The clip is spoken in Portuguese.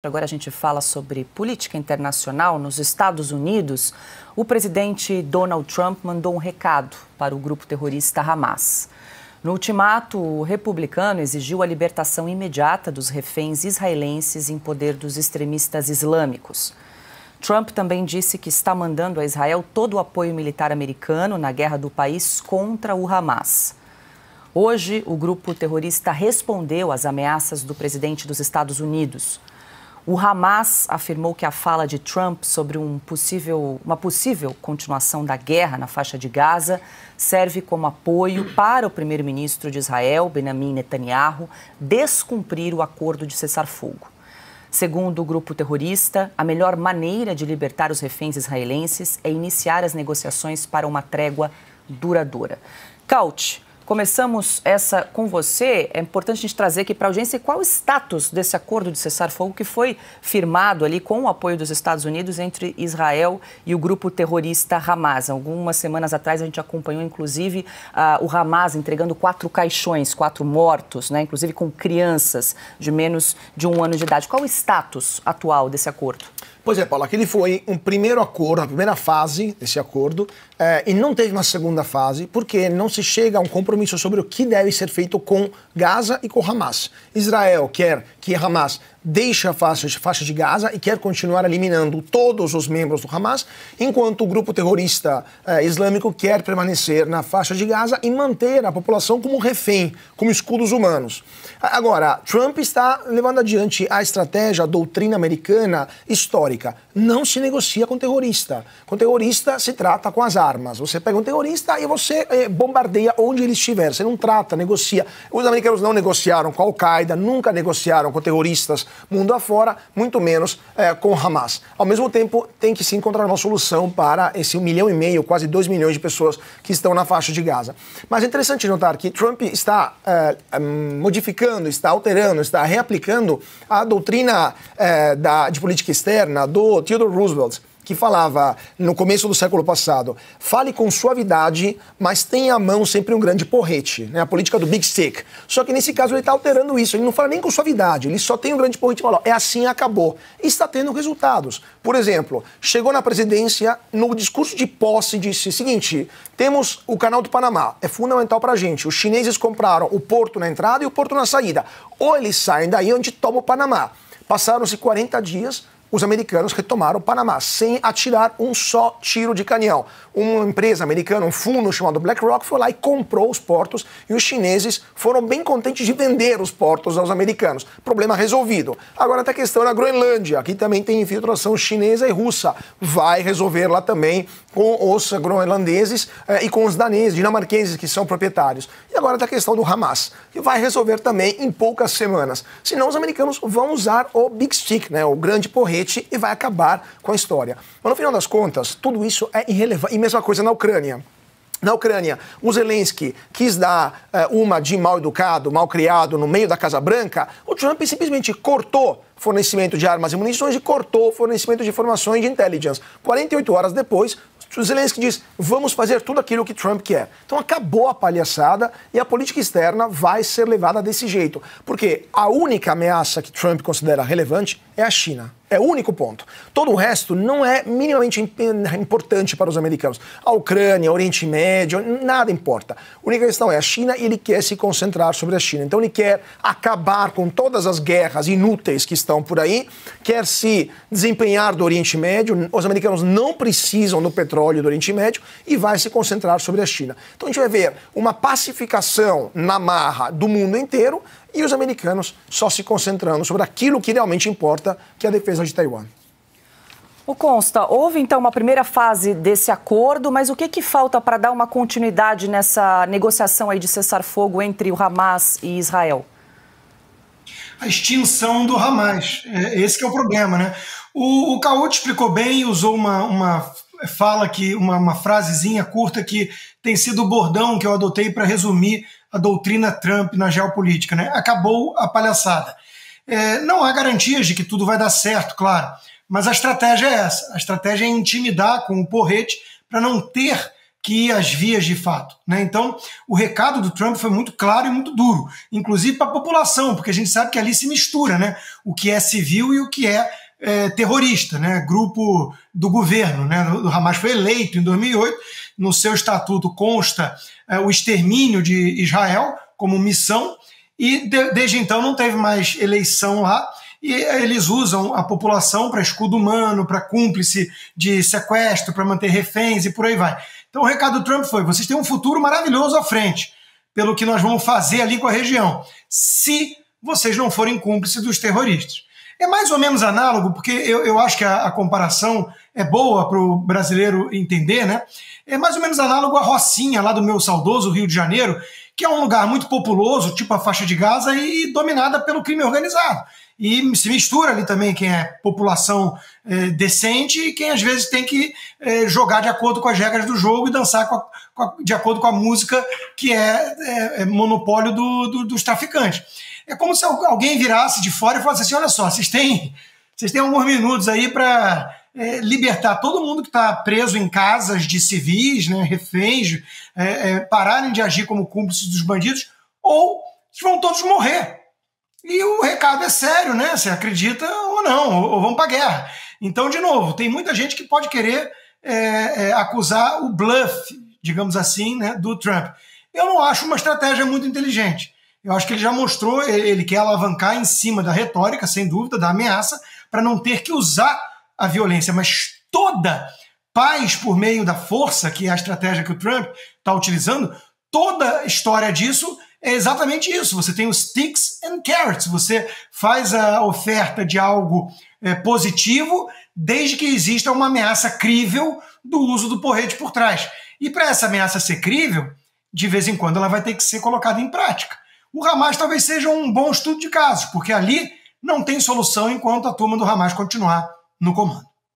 Agora a gente fala sobre política internacional. Nos Estados Unidos, o presidente Donald Trump mandou um recado para o grupo terrorista Hamas. No ultimato, o republicano exigiu a libertação imediata dos reféns israelenses em poder dos extremistas islâmicos. Trump também disse que está mandando a Israel todo o apoio militar americano na guerra do país contra o Hamas. Hoje, o grupo terrorista respondeu às ameaças do presidente dos Estados Unidos. O Hamas afirmou que a fala de Trump sobre uma possível continuação da guerra na faixa de Gaza serve como apoio para o primeiro-ministro de Israel, Benjamin Netanyahu, descumprir o acordo de cessar-fogo. Segundo o grupo terrorista, a melhor maneira de libertar os reféns israelenses é iniciar as negociações para uma trégua duradoura. Couch, começamos essa com você. É importante a gente trazer aqui para a audiência qual o status desse acordo de cessar-fogo que foi firmado ali com o apoio dos Estados Unidos entre Israel e o grupo terrorista Hamas. Algumas semanas atrás a gente acompanhou, inclusive, o Hamas entregando 4 caixões, 4 mortos, né, inclusive com crianças de menos de 1 ano de idade. Qual o status atual desse acordo? Pois é, Paulo, aquele foi um primeiro acordo, a primeira fase desse acordo, e não teve uma segunda fase, porque não se chega a um compromisso sobre o que deve ser feito com Gaza e com Hamas. Israel quer que Hamas deixe a faixa de Gaza e quer continuar eliminando todos os membros do Hamas, enquanto o grupo terrorista islâmico quer permanecer na faixa de Gaza e manter a população como refém, como escudos humanos. Agora, Trump está levando adiante a estratégia, a doutrina americana histórica. Não se negocia com terrorista. Com terrorista se trata com as armas. Você pega um terrorista e você bombardeia onde ele estiver. Você não trata, negocia. Os americanos não negociaram com a Al-Qaeda, nunca negociaram com terroristas mundo afora, muito menos com Hamas. Ao mesmo tempo, tem que se encontrar uma solução para esse 1,5 milhão, quase 2 milhões de pessoas que estão na faixa de Gaza. Mas é interessante notar que Trump está modificando, está alterando, está reaplicando a doutrina de política externa do Theodore Roosevelt, que falava no começo do século passado: fale com suavidade, mas tenha à mão sempre um grande porrete, né? A política do big stick. Só que nesse caso ele está alterando isso, ele não fala nem com suavidade, ele só tem um grande porrete e fala: é assim, acabou. E está tendo resultados. Por exemplo, chegou na presidência, no discurso de posse disse o seguinte: temos o canal do Panamá, é fundamental para a gente. Os chineses compraram o porto na entrada e o porto na saída. Ou eles saem daí onde toma o Panamá. Passaram-se 40 dias, os americanos retomaram o Panamá, sem atirar um só tiro de canhão. Uma empresa americana, um fundo chamado BlackRock, foi lá e comprou os portos e os chineses foram bem contentes de vender os portos aos americanos. Problema resolvido. Agora tem a questão na Groenlândia, aqui também tem infiltração chinesa e russa. Vai resolver lá também com os groenlandeses e com os daneses, dinamarqueses, que são proprietários. E agora tem a questão do Hamas, que vai resolver também em poucas semanas. Senão os americanos vão usar o Big Stick, né, o grande porrete, e vai acabar com a história. Mas no final das contas, tudo isso é irrelevante. E mesma coisa na Ucrânia. Na Ucrânia, o Zelensky quis dar uma de mal educado, mal criado no meio da Casa Branca. O Trump simplesmente cortou fornecimento de armas e munições e cortou fornecimento de informações de intelligence. 48 horas depois, o Zelensky diz: vamos fazer tudo aquilo que Trump quer. Então acabou a palhaçada e a política externa vai ser levada desse jeito. Porque a única ameaça que Trump considera relevante é a China. É o único ponto. Todo o resto não é minimamente importante para os americanos. A Ucrânia, o Oriente Médio, nada importa. A única questão é a China e ele quer se concentrar sobre a China. Então ele quer acabar com todas as guerras inúteis que estão por aí, quer se desempenhar do Oriente Médio. Os americanos não precisam do petróleo do Oriente Médio e vai se concentrar sobre a China. Então a gente vai ver uma pacificação na marra do mundo inteiro e os americanos só se concentrando sobre aquilo que realmente importa, que é a defesa de Taiwan. O Consta, houve então uma primeira fase desse acordo, mas o que falta para dar uma continuidade nessa negociação aí de cessar-fogo entre o Hamas e Israel? A extinção do Hamas. Esse que é o problema, né? O Couch explicou bem, usou uma fala, uma frasezinha curta que tem sido o bordão que eu adotei para resumir a doutrina Trump na geopolítica, né? Acabou a palhaçada. Não há garantias de que tudo vai dar certo, claro, mas a estratégia é essa. A estratégia é intimidar com o porrete para não ter que as vias de fato, né? Então, o recado do Trump foi muito claro e muito duro, inclusive para a população, porque a gente sabe que ali se mistura, né? O que é civil e o que é terrorista, né? Grupo do governo, né? O Hamas foi eleito em 2008, no seu estatuto consta o extermínio de Israel como missão, e desde então não teve mais eleição lá, e eles usam a população para escudo humano, para cúmplice de sequestro, para manter reféns e por aí vai. Então o recado do Trump foi: vocês têm um futuro maravilhoso à frente, pelo que nós vamos fazer ali com a região, se vocês não forem cúmplices dos terroristas. É mais ou menos análogo, porque eu acho que a comparação é boa para o brasileiro entender, né? É mais ou menos análogo à Rocinha, lá do meu saudoso Rio de Janeiro, que é um lugar muito populoso, tipo a faixa de Gaza, e dominada pelo crime organizado. E se mistura ali também quem é população decente e quem às vezes tem que jogar de acordo com as regras do jogo e dançar de acordo com a música que é monopólio dos traficantes. É como se alguém virasse de fora e falasse assim: olha só, vocês têm alguns minutos aí para libertar todo mundo que está preso em casas de civis, né, reféns, pararem de agir como cúmplices dos bandidos, ou vão todos morrer. E o recado é sério, né? Você acredita ou não, ou vão para a guerra. Então, de novo, tem muita gente que pode querer acusar o bluff, digamos assim, né, do Trump. Eu não acho uma estratégia muito inteligente. Eu acho que ele já mostrou, ele quer alavancar em cima da retórica, sem dúvida, da ameaça, para não ter que usar a violência. Mas toda paz por meio da força, que é a estratégia que o Trump está utilizando, toda a história disso é exatamente isso. Você tem os sticks and carrots. Você faz a oferta de algo positivo, desde que exista uma ameaça crível do uso do porrete por trás. E para essa ameaça ser crível, de vez em quando ela vai ter que ser colocada em prática. O Hamas talvez seja um bom estudo de casos, porque ali não tem solução enquanto a turma do Hamas continuar no comando.